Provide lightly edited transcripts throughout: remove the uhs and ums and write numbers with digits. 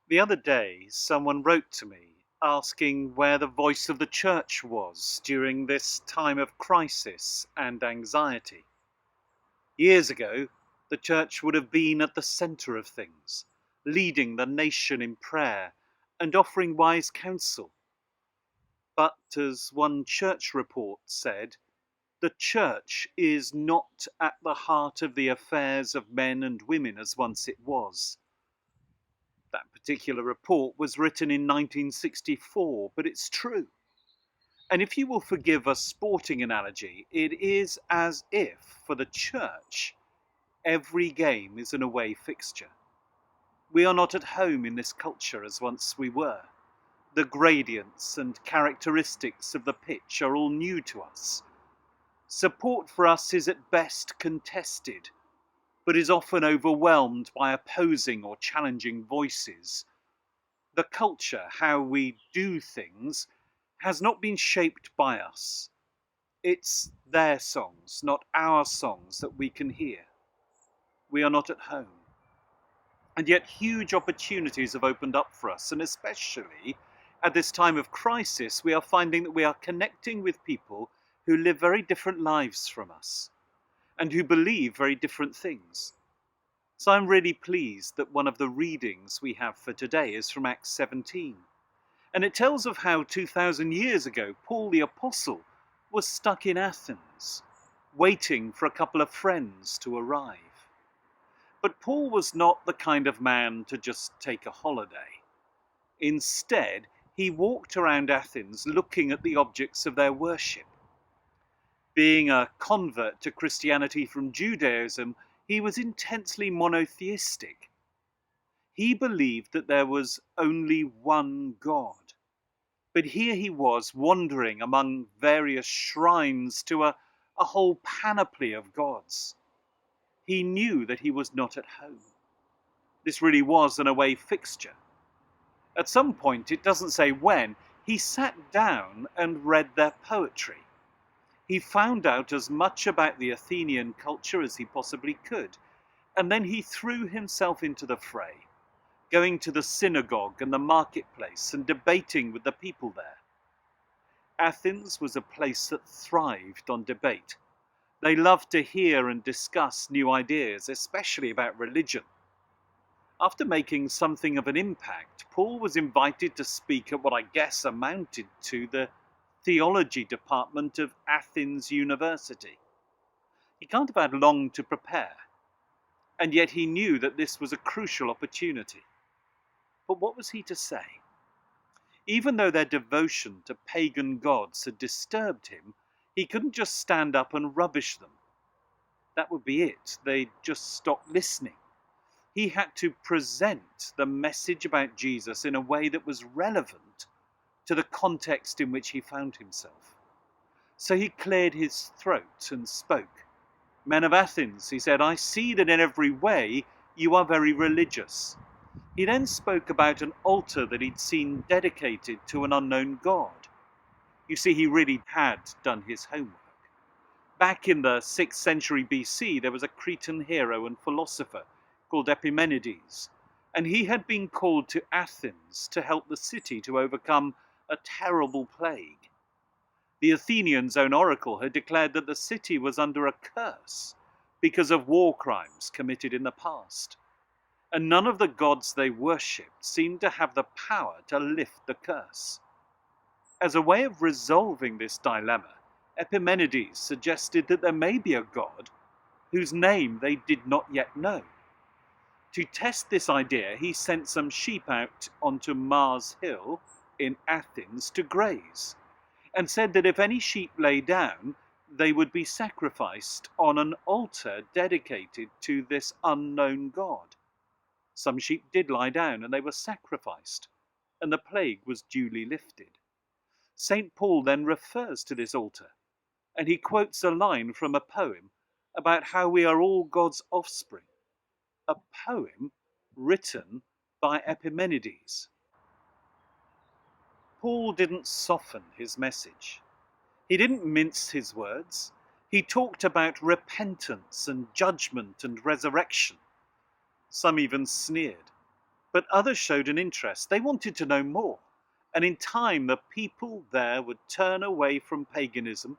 The other day, someone wrote to me asking where the voice of the church was during this time of crisis and anxiety. Years ago, the church would have been at the centre of things, leading the nation in prayer and offering wise counsel. But as one church report said, the church is not at the heart of the affairs of men and women as once it was. That particular report was written in 1964, but it's true. And if you will forgive a sporting analogy, it is as if, for the church, every game is an away fixture. We are not at home in this culture as once we were. The gradients and characteristics of the pitch are all new to us. Support for us is at best contested, but is often overwhelmed by opposing or challenging voices. The culture, how we do things, has not been shaped by us. It's their songs, not our songs, that we can hear. We are not at home. And yet huge opportunities have opened up for us, and especially at this time of crisis, we are finding that we are connecting with people who live very different lives from us and who believe very different things. So I'm really pleased that one of the readings we have for today is from Acts 17. And it tells of how 2,000 years ago, Paul the Apostle was stuck in Athens, waiting for a couple of friends to arrive. But Paul was not the kind of man to just take a holiday. Instead, he walked around Athens looking at the objects of their worship. Being a convert to Christianity from Judaism, he was intensely monotheistic. He believed that there was only one God. But here he was wandering among various shrines to a whole panoply of gods. He knew that he was not at home. This really was an away fixture. At some point, it doesn't say when, he sat down and read their poetry. He found out as much about the Athenian culture as he possibly could, and then he threw himself into the fray, going to the synagogue and the marketplace and debating with the people there. Athens was a place that thrived on debate. They loved to hear and discuss new ideas, especially about religion. After making something of an impact, Paul was invited to speak at what I guess amounted to the theology department of Athens University. He can't have had long to prepare, and yet he knew that this was a crucial opportunity. But what was he to say? Even though their devotion to pagan gods had disturbed him, he couldn't just stand up and rubbish them. That would be it. They'd just stop listening. He had to present the message about Jesus in a way that was relevant to the context in which he found himself. So he cleared his throat and spoke. "Men of Athens," he said, "I see that in every way you are very religious." He then spoke about an altar that he'd seen dedicated to an unknown god. You see, he really had done his homework. Back in the 6th century BC, there was a Cretan hero and philosopher called Epimenides, and he had been called to Athens to help the city to overcome a terrible plague. The Athenians' own oracle had declared that the city was under a curse because of war crimes committed in the past, and none of the gods they worshipped seemed to have the power to lift the curse. As a way of resolving this dilemma, Epimenides suggested that there may be a god whose name they did not yet know. To test this idea, he sent some sheep out onto Mars Hill in Athens to graze, and said that if any sheep lay down, they would be sacrificed on an altar dedicated to this unknown god. Some sheep did lie down, and they were sacrificed, and the plague was duly lifted. St. Paul then refers to this altar, and he quotes a line from a poem about how we are all God's offspring, a poem written by Epimenides. Paul didn't soften his message. He didn't mince his words. He talked about repentance and judgment and resurrection. Some even sneered. But others showed an interest. They wanted to know more. And in time, the people there would turn away from paganism,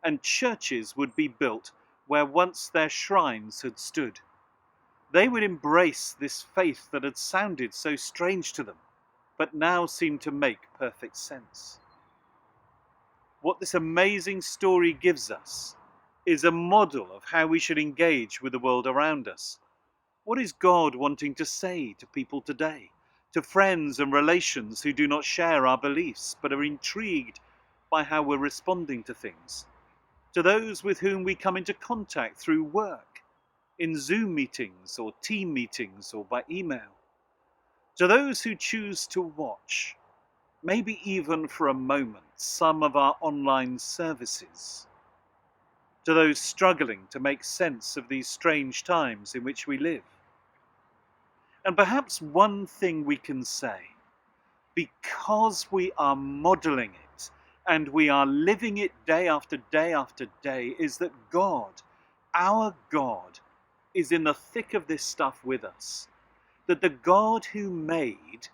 and churches would be built where once their shrines had stood. They would embrace this faith that had sounded so strange to them, but now seemed to make perfect sense. What this amazing story gives us is a model of how we should engage with the world around us. What is God wanting to say to people today? To friends and relations who do not share our beliefs but are intrigued by how we're responding to things? To those with whom we come into contact through work, in Zoom meetings or team meetings or by email? To those who choose to watch, maybe even for a moment, some of our online services? To those struggling to make sense of these strange times in which we live? And perhaps one thing we can say, because we are modeling it and we are living it day after day after day, is that God, our God, is in the thick of this stuff with us. That the God who made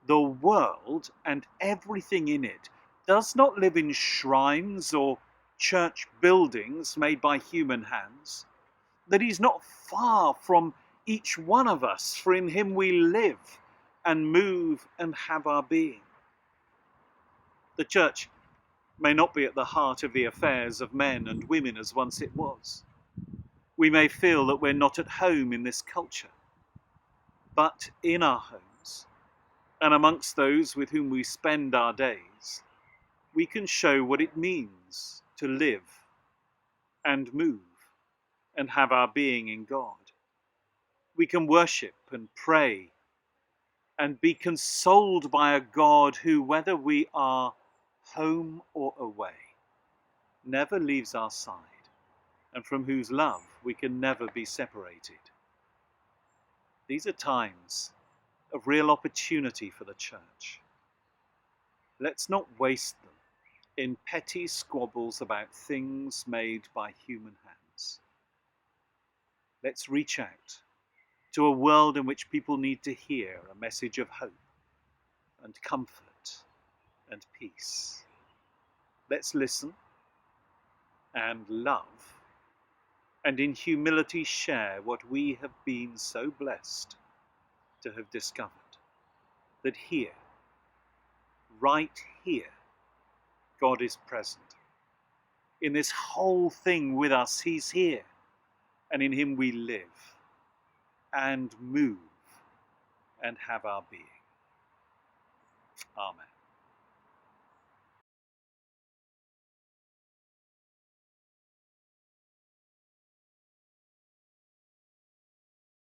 the world and everything in it does not live in shrines or church buildings made by human hands. That he's not far from each one of us, for in him we live and move and have our being. The church may not be at the heart of the affairs of men and women as once it was. We may feel that we're not at home in this culture. But in our homes, and amongst those with whom we spend our days, we can show what it means to live and move and have our being in God. We can worship and pray and be consoled by a God who, whether we are home or away, never leaves our side, and from whose love we can never be separated. These are times of real opportunity for the church. Let's not waste them in petty squabbles about things made by human hands. Let's reach out to a world in which people need to hear a message of hope and comfort and peace. Let's listen and love, and in humility share what we have been so blessed to have discovered. That here, right here, God is present. In this whole thing with us, he's here, and in him we live and move and have our being. Amen.